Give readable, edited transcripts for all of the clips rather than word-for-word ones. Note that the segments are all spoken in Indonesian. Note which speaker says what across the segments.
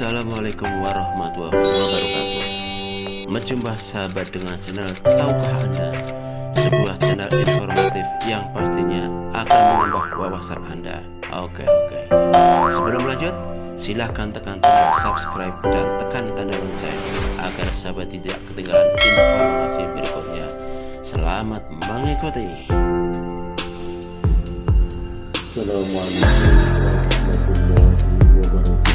Speaker 1: Assalamualaikum warahmatullahi wabarakatuh. Menjumpa sahabat dengan channel Tahukah Anda, sebuah channel informatif yang pastinya akan menambah wawasan Anda. Oke. Sebelum lanjut, silahkan tekan tombol subscribe dan tekan tanda lonceng agar sahabat tidak ketinggalan informasi berikutnya. Selamat mengikuti.
Speaker 2: Assalamualaikum warahmatullahi wabarakatuh.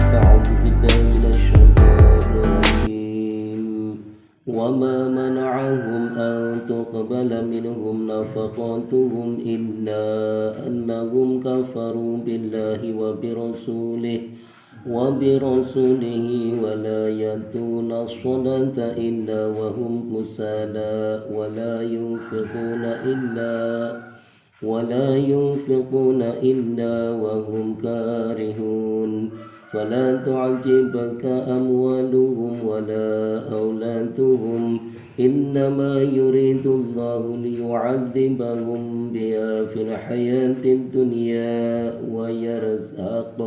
Speaker 2: A'udzu billahi minasyaitonir rajim. Wa ma mana'ahum an tuqbala minhum nafaqatuhum illa annahum kafaru billahi wa birasulihi wa la yatuna as-salata illa wa hum kusala wa la ينفقون إلا وهم كارهون فلا تعجبك أموالهم ولا أولادهم إنما يريد الله ليعذبهم بها في الحياة الدنيا وتزهق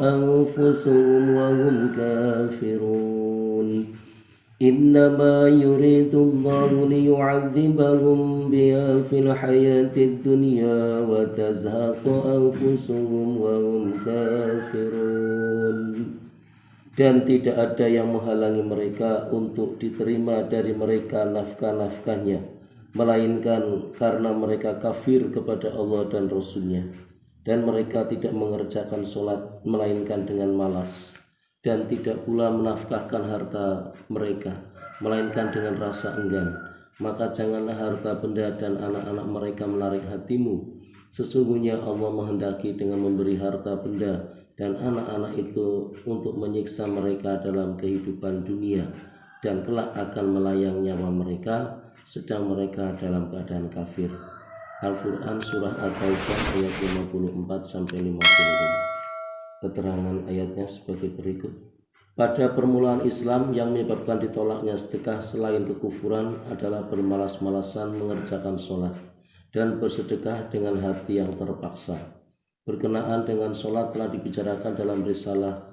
Speaker 2: أنفسهم وهم كافرون إنما يريد الله ليعذبهم بها في الحياة الدنيا وتزهق أنفسهم وهم كافرون. Dan tidak ada yang menghalangi mereka untuk diterima dari mereka nafkah-nafkahnya, melainkan karena mereka kafir kepada Allah dan Rasul-Nya, dan mereka tidak mengerjakan sholat melainkan dengan malas, dan tidak pula menafkahkan harta mereka melainkan dengan rasa enggan. Maka janganlah harta benda dan anak-anak mereka menarik hatimu. Sesungguhnya Allah menghendaki dengan memberi harta benda dan anak-anak itu untuk menyiksa mereka dalam kehidupan dunia, dan kelak akan melayang nyawa mereka sedang mereka dalam keadaan kafir. Al-Quran Surah At-Taubah ayat 54-55. Keterangan ayatnya sebagai berikut. Pada permulaan Islam, yang menyebabkan ditolaknya sedekah selain kekufuran adalah bermalas-malasan mengerjakan sholat dan bersedekah dengan hati yang terpaksa. Berkenaan dengan sholat telah dibicarakan dalam risalah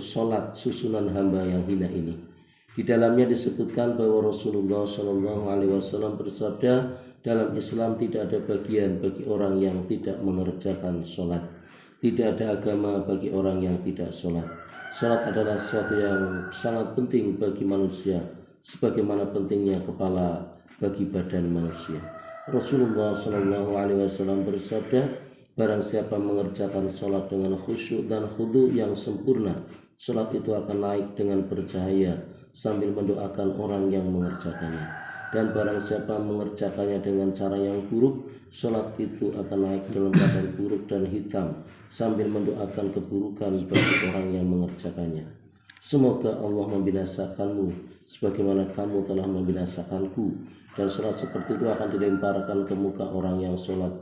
Speaker 2: Sholat Susunan Hamba yang Hina ini. Di dalamnya disebutkan bahwa Rasulullah SAW bersabda, dalam Islam tidak ada bagian bagi orang yang tidak mengerjakan sholat. Tidak ada agama bagi orang yang tidak sholat. Sholat adalah sesuatu yang sangat penting bagi manusia, sebagaimana pentingnya kepala bagi badan manusia. Rasulullah SAW bersabda, barang siapa mengerjakan sholat dengan khusyuk dan khudu yang sempurna, sholat itu akan naik dengan bercahaya sambil mendoakan orang yang mengerjakannya. Dan barang siapa mengerjakannya dengan cara yang buruk, sholat itu akan naik dalam keadaan buruk dan hitam sambil mendoakan keburukan bagi orang yang mengerjakannya. Semoga Allah membinasakanmu sebagaimana kamu telah membinasakanku. Dan sholat seperti itu akan dilemparkan ke muka orang yang sholat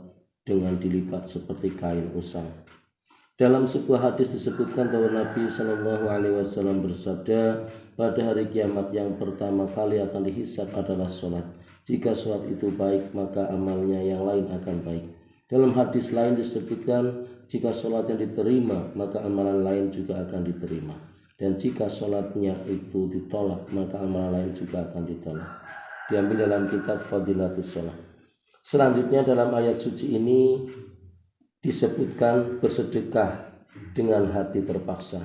Speaker 2: dengan dilipat seperti kain usang. Dalam sebuah hadis disebutkan bahwa Nabi SAW bersabda, pada hari kiamat yang pertama kali akan dihisab adalah sholat. Jika sholat itu baik, maka amalnya yang lain akan baik. Dalam hadis lain disebutkan, jika sholatnya diterima, maka amalan lain juga akan diterima. Dan jika sholatnya itu ditolak, maka amalan lain juga akan ditolak. Diambil dalam kitab Fadilatus Sholat. Selanjutnya dalam ayat suci ini disebutkan bersedekah dengan hati terpaksa.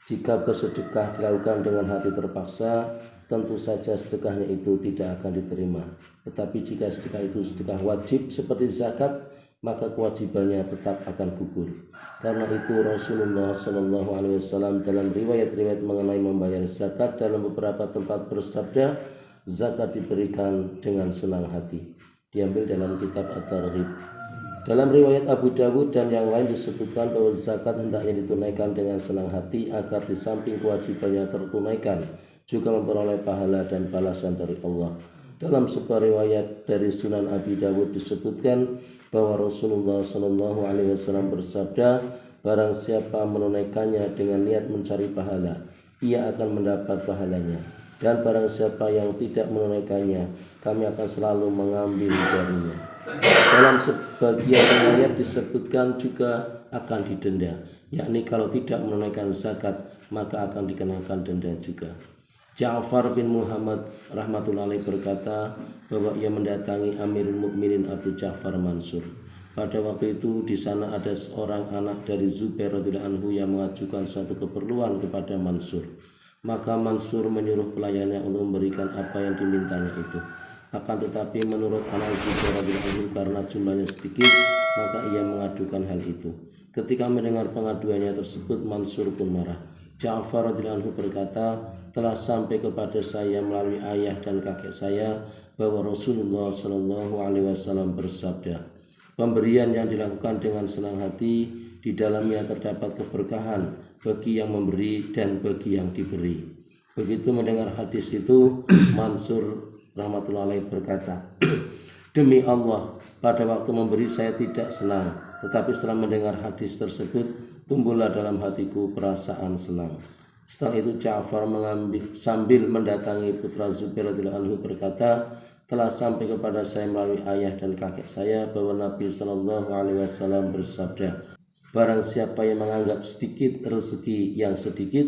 Speaker 2: Jika bersedekah dilakukan dengan hati terpaksa, tentu saja sedekahnya itu tidak akan diterima. Tetapi jika sedekah itu sedekah wajib seperti zakat, maka kewajibannya tetap akan gugur. Karena itu Rasulullah SAW dalam riwayat-riwayat mengenai membayar zakat dalam beberapa tempat bersabda, zakat diberikan dengan senang hati. Diambil dalam kitab At-Targhib. Dalam riwayat Abu Dawud dan yang lain disebutkan bahwa zakat hendaknya ditunaikan dengan senang hati agar di samping kewajibannya tertunaikan juga memperoleh pahala dan balasan dari Allah. Dalam sebuah riwayat dari Sunan Abi Dawud disebutkan bahwa Rasulullah SAW bersabda, barang siapa menunaikannya dengan niat mencari pahala, ia akan mendapat pahalanya. Dan barang siapa yang tidak menunaikannya, kami akan selalu mengambil darinya. Dalam sebagian ayat disebutkan juga akan didenda, yakni kalau tidak menunaikan zakat maka akan dikenakan denda juga. Ja'far bin Muhammad rahmatullahi berkata bahwa ia mendatangi Amirul Mukminin Abu Ja'far Mansur. Pada waktu itu di sana ada seorang anak dari Zubair radhiyallahu anhu yang mengajukan suatu keperluan kepada Mansur. Maka Mansur menyuruh pelayannya untuk memberikan apa yang dimintanya itu. Akan tetapi menurut anak Zubair radhiyallahu anhu karena jumlahnya sedikit, maka ia mengadukan hal itu. Ketika mendengar pengaduannya tersebut, Mansur pun marah. Ja'far radhiyallahu anhu berkata, telah sampai kepada saya melalui ayah dan kakek saya bahwa Rasulullah Shallallahu Alaihi Wasallam bersabda, pemberian yang dilakukan dengan senang hati di dalamnya terdapat keberkahan bagi yang memberi dan bagi yang diberi. Begitu mendengar hadis itu, Mansur rahmatullahi berkata, demi Allah, pada waktu memberi saya tidak senang, tetapi setelah mendengar hadis tersebut, tumbuhlah dalam hatiku perasaan senang. Setelah itu Ja'far sambil mendatangi putra Zubair radhiyallahu anhu berkata, telah sampai kepada saya melalui ayah dan kakek saya bahwa Nabi Shallallahu Alaihi Wasallam bersabda, barang siapa yang menganggap sedikit rezeki yang sedikit,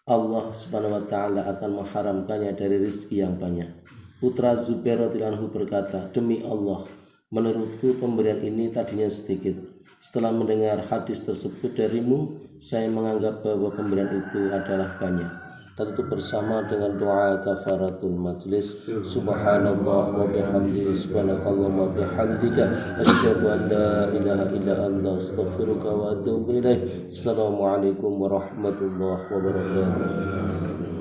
Speaker 2: Allah Subhanahu Wa Taala akan mengharamkannya dari rezeki yang banyak. Putra Zubair radhiyallahu anhu berkata, demi Allah, menurutku pemberian ini tadinya sedikit. Setelah mendengar hadis tersebut darimu, saya menganggap bahwa pemberian itu adalah banyak. Tentu bersama dengan doa kafaratul majlis. Subhanallah wa bihamdihi, subhanakallahumma wa bihamdika, asyhadu an la ilaha illa anta, astaghfiruka wa atubu ilaik. Assalamualaikum warahmatullahi wabarakatuh.